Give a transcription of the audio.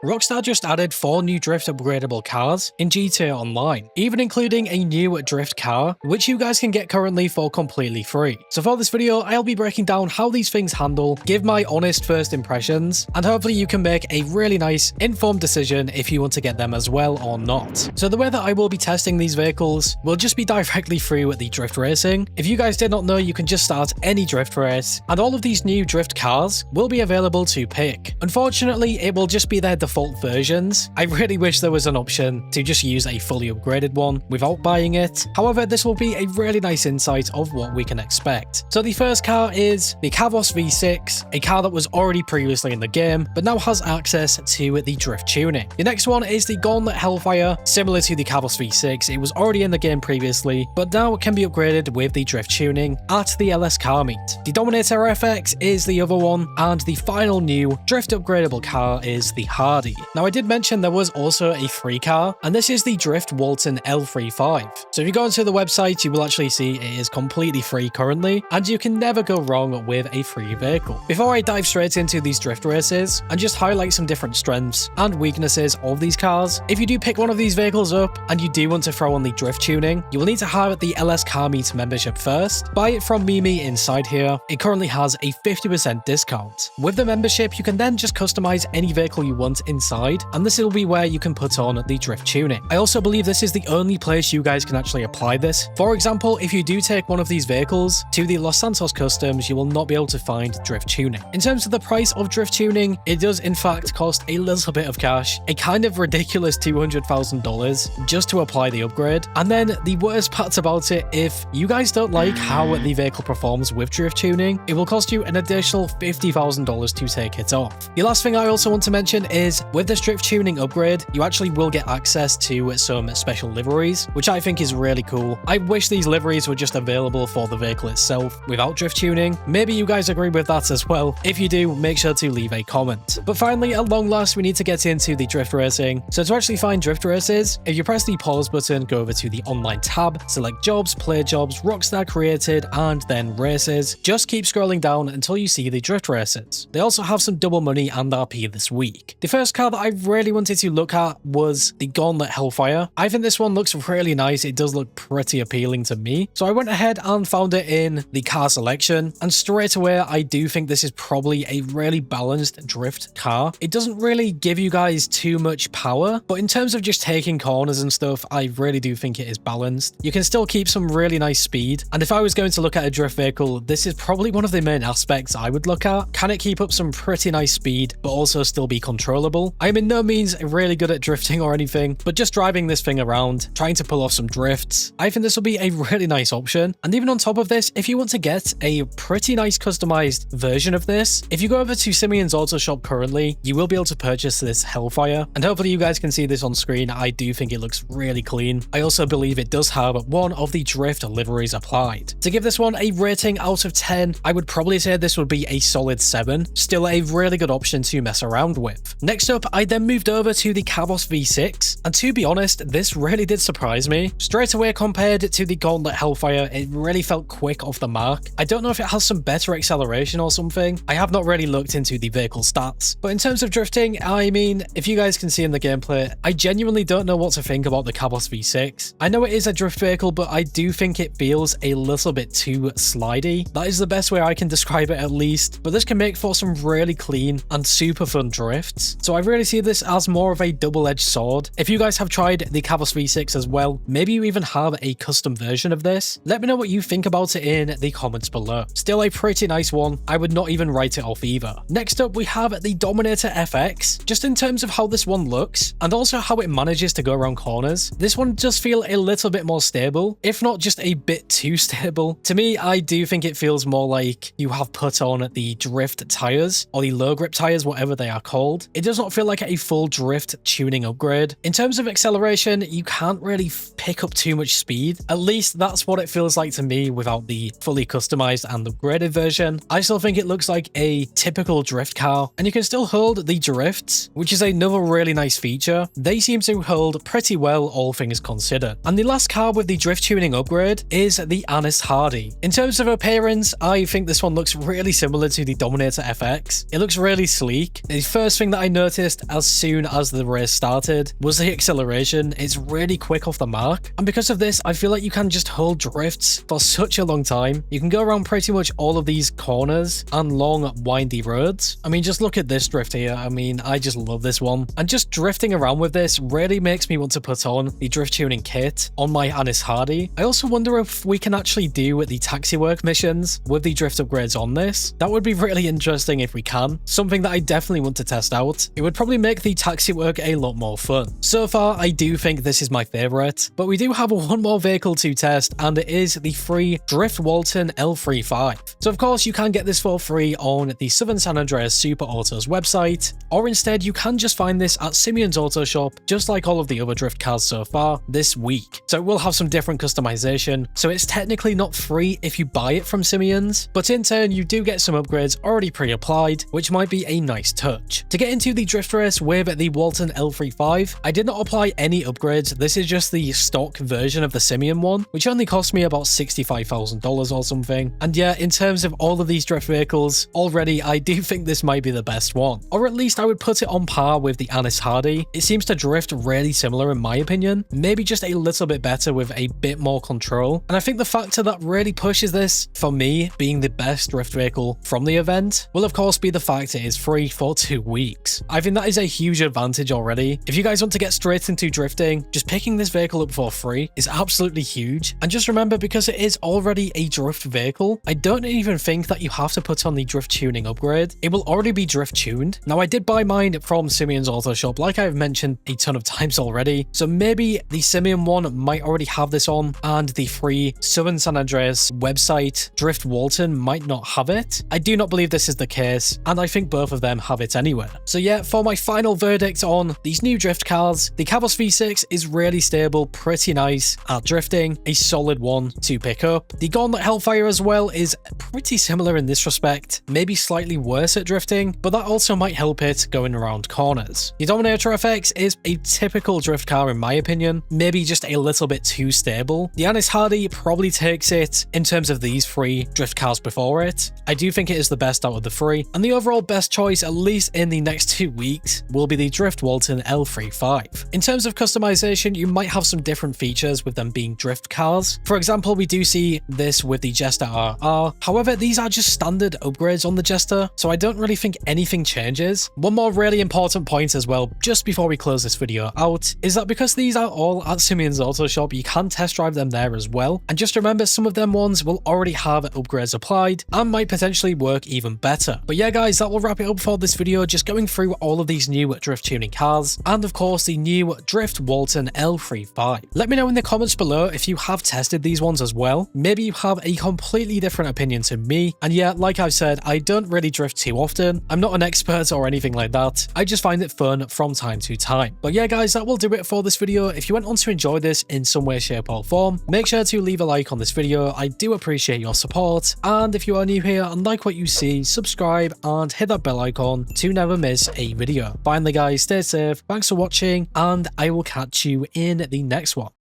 Rockstar just added 4 new drift upgradable cars in GTA Online, even including a new drift car, which you guys can get currently for completely free. So for this video, I'll be breaking down how these things handle, give my honest first impressions, and hopefully you can make a really nice, informed decision if you want to get them as well or not. So the way that I will be testing these vehicles will just be directly through the drift racing. If you guys did not know, you can just start any drift race, and all of these new drift cars will be available to pick. Unfortunately, it will just be their default versions. I really wish there was an option to just use a fully upgraded one without buying it. However, this will be a really nice insight of what we can expect. So the first car is the Chavos V6, a car that was already previously in the game, but now has access to the drift tuning. The next one is the Gauntlet Hellfire, similar to the Chavos V6. It was already in the game previously, but now it can be upgraded with the drift tuning at the LS car meet. The Dominator FX is the other one, and the final new drift upgradable car is the Hardy. Now, I did mention there was also a free car, and this is the Drift Walton L35. So if you go onto the website, you will actually see it is completely free currently, and you can never go wrong with a free vehicle. Before I dive straight into these drift races and just highlight some different strengths and weaknesses of these cars, if you do pick one of these vehicles up and you do want to throw on the drift tuning, you will need to have the LS Car Meet membership first. Buy it from Mimi inside here. It currently has a 50% discount. With the membership, you can then just customize any vehicle you want inside, and this will be where you can put on the drift tuning. I also believe this is the only place you guys can actually apply this. For example, if you do take one of these vehicles to the Los Santos customs, you will not be able to find drift tuning. In terms of the price of drift tuning, it does in fact cost a little bit of cash, a kind of ridiculous $200,000 just to apply the upgrade. And then the worst part about it, if you guys don't like how the vehicle performs with drift tuning, it will cost you an additional $50,000 to take it off. The last thing I also want to mention is with this drift tuning upgrade, you actually will get access to some special liveries, which I think is really cool. I wish these liveries were just available for the vehicle itself without drift tuning. Maybe you guys agree with that as well. If you do, make sure to leave a comment. But finally, at long last, we need to get into the drift racing. So to actually find drift races, if you press the pause button, go over to the online tab, select jobs, play jobs, Rockstar created, and then races. Just keep scrolling down until you see the drift races. They also have some double money and RP this week. The first car that I really wanted to look at was the Gauntlet Hellfire. I think this one looks really nice. It does look pretty appealing to me. So I went ahead and found it in the car selection, and straight away I do think this is probably a really balanced drift car. It doesn't really give you guys too much power, but in terms of just taking corners and stuff, I really do think it is balanced. You can still keep some really nice speed, and if I was going to look at a drift vehicle, this is probably one of the main aspects I would look at. Can it keep up some pretty nice speed, but also still be controllable? I am in no means really good at drifting or anything, but just driving this thing around, trying to pull off some drifts, I think this will be a really nice option. And even on top of this, if you want to get a pretty nice customized version of this, if you go over to Simeon's Auto Shop currently, you will be able to purchase this Hellfire, and hopefully you guys can see this on screen. I do think it looks really clean. I also believe it does have one of the drift liveries applied. To give this one a rating out of 10, I would probably say this would be a solid 7. Still a really good option to mess around with. Next up, I then moved over to the Chavos V6, and to be honest, this really did surprise me. Straight away compared to the Gauntlet Hellfire, it really felt quick off the mark. I don't know if it has some better acceleration or something. I have not really looked into the vehicle stats, but in terms of drifting, I mean, if you guys can see in the gameplay, I genuinely don't know what to think about the Chavos V6. I know it is a drift vehicle, but I do think it feels a little bit too slidey. That is the best way I can describe it, at least, but this can make for some really clean and super fun drifts. So I really see this as more of a double-edged sword. If you guys have tried the Chavos V6 as well, maybe you even have a custom version of this, let me know what you think about it in the comments below. Still a pretty nice one. I would not even write it off either. Next up, we have the Dominator FX. Just in terms of how this one looks, and also how it manages to go around corners, this one does feel a little bit more stable, if not just a bit too stable. To me, I do think it feels more like you have put on the drift tires, or the low grip tires, whatever they are called. It does not feel like a full drift tuning upgrade. In terms of acceleration, you can't really pick up too much speed. At least that's what it feels like to me without the fully customized and upgraded version. I still think it looks like a typical drift car, and you can still hold the drifts, which is another really nice feature. They seem to hold pretty well, all things considered. And the last car with the drift tuning upgrade is the Honest Hardy. In terms of appearance, I think this one looks really similar to the Dominator FX. It looks really sleek. The first thing that I noticed noticed as soon as the race started was the acceleration. It's really quick off the mark, and because of this I feel like you can just hold drifts for such a long time. You can go around pretty much all of these corners and long windy roads. I mean, just look at this drift here. I mean, I just love this one, and just drifting around with this really makes me want to put on the drift tuning kit on my Anis Hardy. I also wonder if we can actually do the taxi work missions with the drift upgrades on this. That would be really interesting if we can. Something that I definitely want to test out. It would probably make the taxi work a lot more fun. So far, I do think this is my favorite, but we do have one more vehicle to test, and it is the free Drift Walton L35. So of course, you can get this for free on the Southern San Andreas Super Autos website, or instead you can just find this at Simeon's Auto Shop, just like all of the other drift cars so far this week. So it will have some different customization, so it's technically not free if you buy it from Simeon's, but in turn you do get some upgrades already pre-applied, which might be a nice touch. To get into the drift race with the Walton L35, I did not apply any upgrades. This is just the stock version of the Simeon one, which only cost me about $65,000 or something. And yeah, in terms of all of these drift vehicles, already I do think this might be the best one, or at least I would put it on par with the Anis Hardy. It seems to drift really similar in my opinion, maybe just a little bit better with a bit more control. And I think the factor that really pushes this for me being the best drift vehicle from the event will of course be the fact it is free for 2 weeks. I think that is a huge advantage already. If you guys want to get straight into drifting, just picking this vehicle up for free is absolutely huge. And just remember, because it is already a drift vehicle, I don't even think that you have to put on the drift tuning upgrade. It will already be drift tuned. Now, I did buy mine from Simeon's Auto Shop, like I've mentioned a ton of times already, so maybe the Simeon one might already have this on, and the free Southern San Andreas website Drift Walton might not have it. I do not believe this is the case, and I think both of them have it anyway. So yeah, for my final verdict on these new drift cars, the Chavos V6 is really stable, pretty nice at drifting, a solid one to pick up. The Gauntlet Hellfire as well is pretty similar in this respect, maybe slightly worse at drifting, but that also might help it going around corners. The Dominator FX is a typical drift car in my opinion, maybe just a little bit too stable. The Anis Hardy probably takes it in terms of these three drift cars before it. I do think it is the best out of the three, and the overall best choice, at least in the next 2 weeks, will be the Drift Walton L35. In terms of customization, you might have some different features with them being drift cars. For example, we do see this with the Jester RR. However, these are just standard upgrades on the Jester, so I don't really think anything changes. One more really important point as well, just before we close this video out, is that because these are all at Simeon's Auto Shop, you can test drive them there as well. And just remember, some of them ones will already have upgrades applied and might potentially work even better. But yeah guys, that will wrap it up for this video, just going through all of these new drift tuning cars, and of course the new Drift Walton L35. Let me know in the comments below if you have tested these ones as well. Maybe you have a completely different opinion to me. And yeah, like I've said, I don't really drift too often. I'm not an expert or anything like that. I just find it fun from time to time. But yeah guys, that will do it for this video. If you went on to enjoy this in some way, shape or form, make sure to leave a like on this video. I do appreciate your support. And if you are new here and like what you see, subscribe and hit that bell icon to never miss a video. Finally guys, stay safe, thanks for watching, and I will catch you in the next one.